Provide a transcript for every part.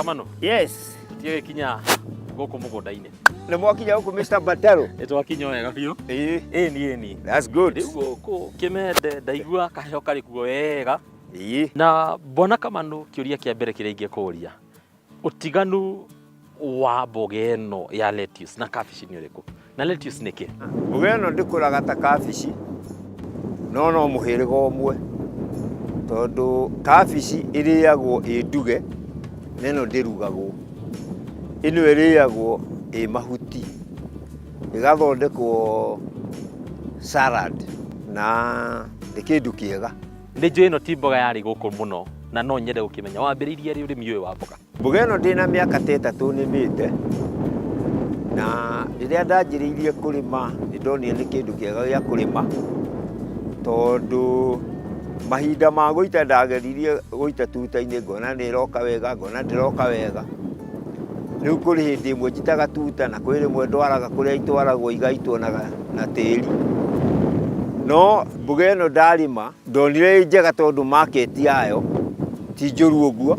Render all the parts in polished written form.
Kamano. Yes. Tiye kinya goko mugunda-ini. Nĩ mwakinya gũkũ Mr. Batero? Nĩtwakinya wega biũ. Ĩni. That's good. Rĩu gũkũ Kĩmende ndaigua kaheo karĩ kuo wega. Na Bwana Kamano, kĩũria kĩa mbere kĩrĩa ingĩkũria. Ũtiganu wa mboga ĩno ya lettuce na cabbage nĩ ũrĩkũ? Na lettuce nĩ kĩ? mboga ĩno ndĩkũraga ta cabbage, no mũhĩrĩga ũmwe. Tondũ cabbage ĩrĩagwo ĩ nduge, na ĩno ndĩrugagwo. Ĩno ĩrĩagwo ĩ mahuti. Ĩgathondekwo salad na nĩ kĩndũ kĩega. Nĩ njũĩ ĩno ti mboga yarĩ gũkũ mũno, na no nyende gũkĩmenya wambĩrĩirie rĩ ũrĩmi ũyũ wa mboga. Mboga ĩno ndĩna mĩaka ta 3 nĩmĩte, na rĩrĩa ndanjĩrĩirie kũrĩma nĩndonire nĩ kĩndũ kĩega gĩa kũrĩma, tondũ mahinda ma gũita ndageririe gũita tuta-inĩ ngona nĩ ĩroka wega, ngona ndĩroka wega. Rĩu kũrĩ hĩndĩ ĩmwe njitaga tuta na kwĩ rĩmwe ndwaraga kũrĩa itwaragwo igaitwo na tĩri. No mboga ĩno ndarĩma ndonire ĩ njega tondũ market yayo ti njũru ũguo,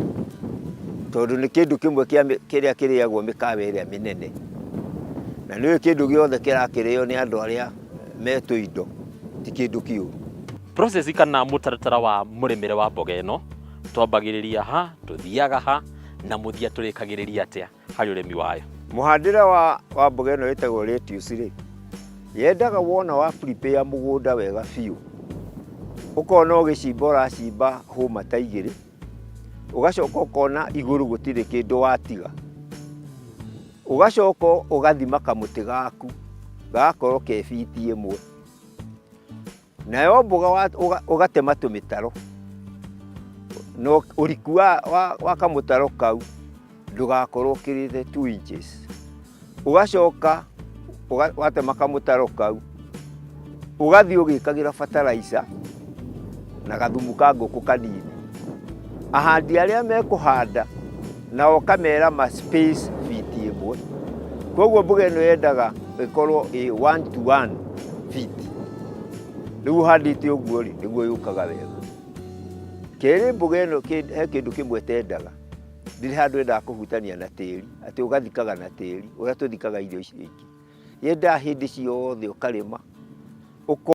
tondũ nĩ kĩndũ kĩmwe kĩrĩa kĩrĩagwo mĩkawa ĩrĩa mĩnene. Na nĩ kĩndũ gĩothe kĩrakĩrĩo nĩ andũ arĩa metũ indo, ti kĩndũ kĩũru. Process kana mũtaratara wa mũrĩmĩre wa mboga ĩno twambagĩrĩria ha, tũthiaga ha, na mũthia tũrĩkagĩrĩria atĩa harĩ ũrĩmi wayo? Mũhandĩre wa mboga ĩno ĩtagwo lettuce rĩ, yendaga wona wa prepare mũgũnda wega biũ. Ũkona ũgĩcimba ũracimba hũma ta 2, ũgacoka ũkona igũrũ gũtirĩ kĩndũ watiga. Ũgacoka ũgathima kamũtĩ gaku, gakorwo ke biti 1. Nayo mboga ũgatema tũmĩtaro. No ũriku wa kamũtaro kau ndũgakorwo ũkĩrĩte 2 inches. Ũgacoka watema kamũtaro kau, ũgathiĩ ũgĩkagĩra fertilizer na gathumu ka ngũkũ kanini. Ahandi arĩa mekũhanda nao kamera ma space biti 1. Koguo mboga ĩno yendaga ĩkorwo ĩ 1 to 1 feet. Rĩu ũhandĩte ũguo rĩ, nĩguo yũkaga wega. Kerĩ mboga ĩno he kĩndũ kĩmwe tendaga. Ndirĩ handũ yendaga kũhutania na tĩri, atĩ ũgathikaga na tĩri, ũrĩa tũthikaga irio ici ingĩ. Yendaga hĩndĩ ciothe ũkarĩma.